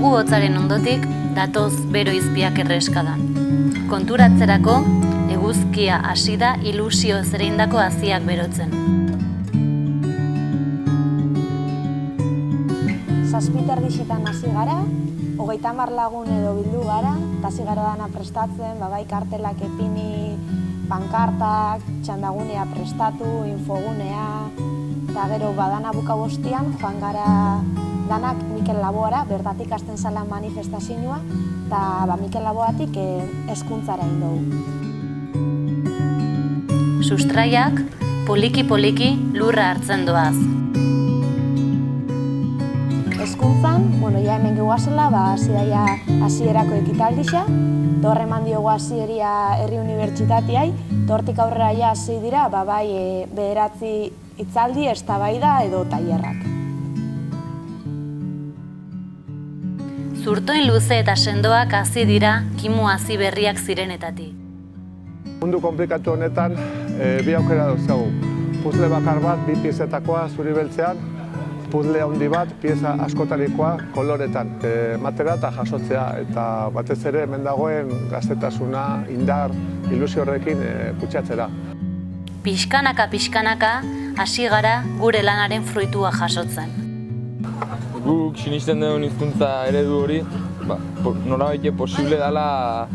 Negu hotzaren ondotik datoz bero izpiak erreskadan. Konturatzerako, eguzkia hasi da ilusio zereindako haziak berotzen. Zazpiterdixetan hasi gara, 30 lagun edo bildu gara, eta hasi gara dana prestatzen, bai kartelak epini, pankartak, txandagunea prestatu, infogunea, eta gero badana buka bostian, joan gara danak Mikel Laboara, bertatik hasten zala manifestazioa, eta Mikel Laboatik hezkuntzara indugu. Sustraiak poliki-poliki lurra hartzen doaz. Hezkuntzan, ja hemen gehuazela, hasi daia hasierako ekitaldixa, torre eman diogu hasieria herri unibertsitatiai, tortik aurrera ja hasi dira, bai 9 hitzaldi, eztabaida edo tailerrak. Zurtoin luze eta sendoak hasi dira kimu hazi berriak zirenetatik. Mundu konplikatu honetan, bi aukera dauzkagu. Puzle bakar bat, 2 piezetakoa zuri beltzean, puzle handi bat, pieza askotarikoa koloretan. Ematera eta jasotzea, eta batez ere hemen dagoen gaztetasuna, indar, ilusio horrekin kutsatzera. Pixkanaka hasi gara gure lanaren fruitua jasotzen. Guk sinisten dugun hizkuntza eredu hori, nolabait posible dela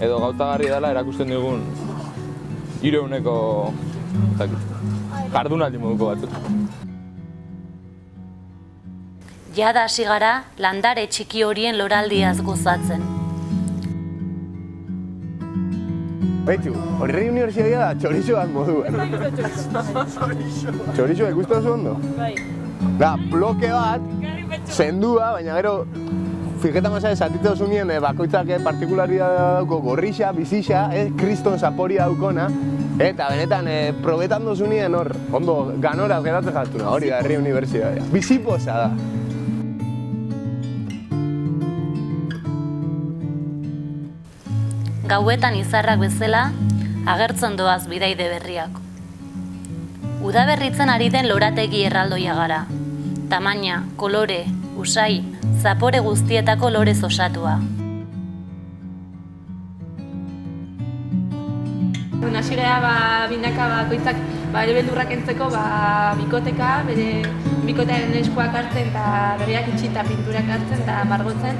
edo gautagarri dela erakusten dugun 300 jardunaldi moduko batzuk. Jada hasi gara landare txiki horien loraldiaz gozatzen. Baitu, horri unibertsitatea da txorizoak moduen. Txorizoa ikustu oso ondo? Bai. Da, bloke bat, zendua, baina gero fijeta mazare zatitza osunien bakoitzak partikularia dauko gorrixa, bizixa, kriston zaporia daukona, eta benetan probetan dozunien hor, ondo, ganoraz geratzen jatuna, hori da herri unibertsitatea. Bizipoza da. Gauetan izarrak bezala, agertzen doaz bidaide berriak. Udaberritzen ari den lorategi erraldoia gara. Tamaina, kolore, usai, zapore guztietako lorez osatua. Hasi gara binaka bakoitzak bere beldurrak entzeko bikoteka, bere bikotearen eskuak hartzen eta bereak itxita pinturak hartzen eta margotzen.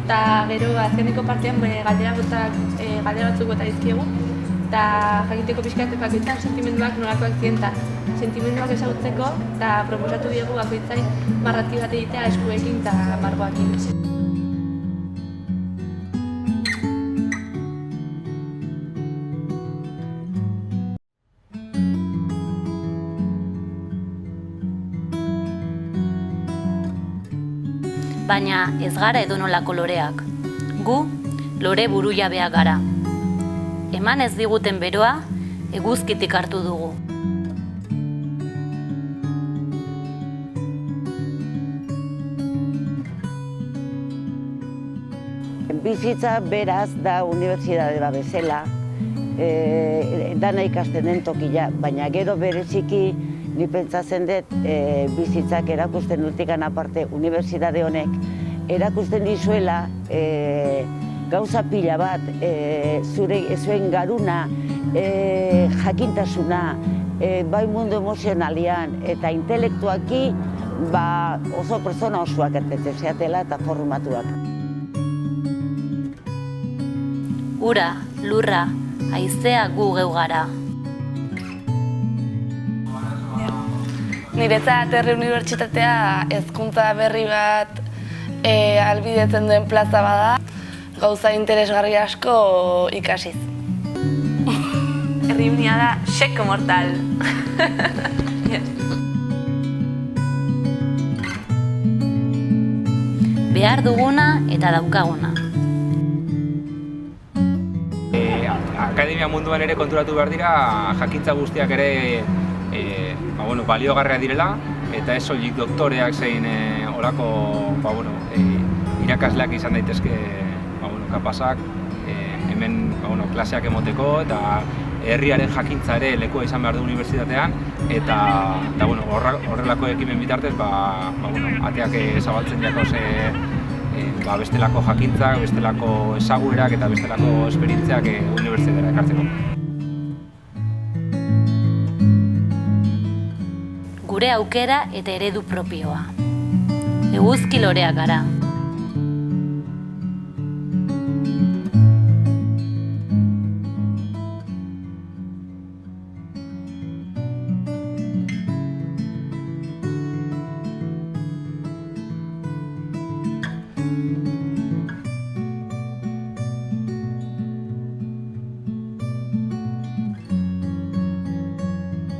Eta gero azkeneko partean galdera batzuk bota dizkiegu eta jakiteko pixkat bakoitzak sentimenduak nolakoak ziren eta sentimenduak ezagutzeko eta proposatu diegu bakoitzai marratki bat egitea eskuekin eta margoakin. Baina ez gara edonolako loreak. Gu, lore burujabeak gara. Eman ez diguten beroa, eguzkitik hartu dugu. Bizitza beraz da unibertsitate bat bezala, dana ikasten den tokia, baina gero bereziki ni pentsatzen dut bizitzak erakusten dutikan aparte unibertsitate honek erakusten dizuela gauza pila bat, zuen garuna, jakintasuna, bai mundu emozionalian eta intelektuaki oso pertsona osoak ertetzen zeatela eta formatuak. Ura, lurra, haizea gu geu gara. Niretzat herri unibertsitatea hezkuntza berri bat ahalbidetzen duen plaza bada, gauza interesgarri asko ikasiz. Herri unia da xeko mortal. Behar duguna eta daukaguna. Akademia munduan ere konturatu behar dira, jakintza guztiak ere baliogarriak direla, eta ez soilik doktoreak zein olako irakasleak izan daitezke kapazak hemen klaseak emoteko eta herriaren jakintza ere lekua izan behar du unibertsitatean, eta horrelako ekimen bitartez ateak zabaltzen jakoz bestelako jakintzak, bestelako ezaguerak eta bestelako esperientziak unibertsitatera ekartzeko. Gure aukera eta eredu propioa. Eguzki loreak gara.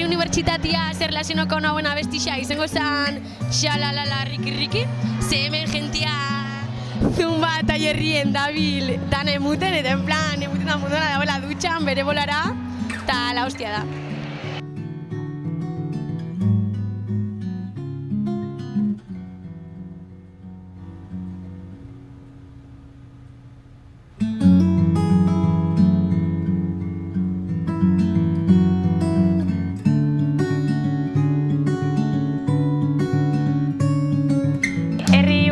Unibertsitatea zer relazionoko nagoen abestixa izango zen xalalala riki-riki, ze hemen jentia zumba eta jerrien dabil dan emuten, eta en plan emuten da mundona dagoela dutxan bere bolara, eta la hostia da.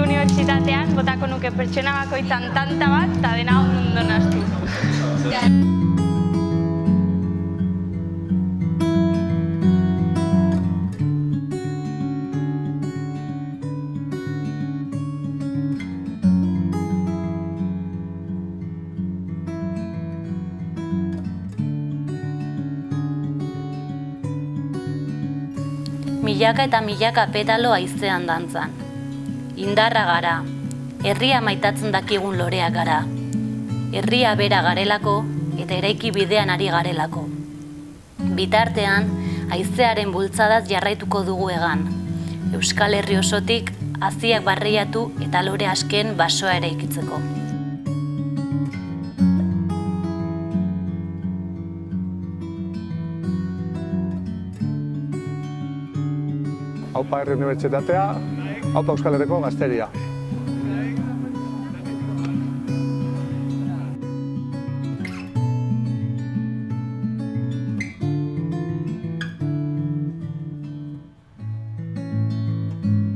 Unibertsitatean botako nuke pertsona bakoitzan tanta bat eta dena ondo nahastu. Milaka eta milaka petalo haizean dantzan. Indarra gara, herria maitatzen dakigun loreak gara. Herria bera garelako eta eraiki bidean ari garelako. Bitartean, haizearen bultzadaz jarraituko dugu egan. Euskal Herri osotik haziak barreiatu eta lore asken basoa eraikitzeko. Aupa Herri Unibertsitatea, aupa Euskal Herriko gazteria.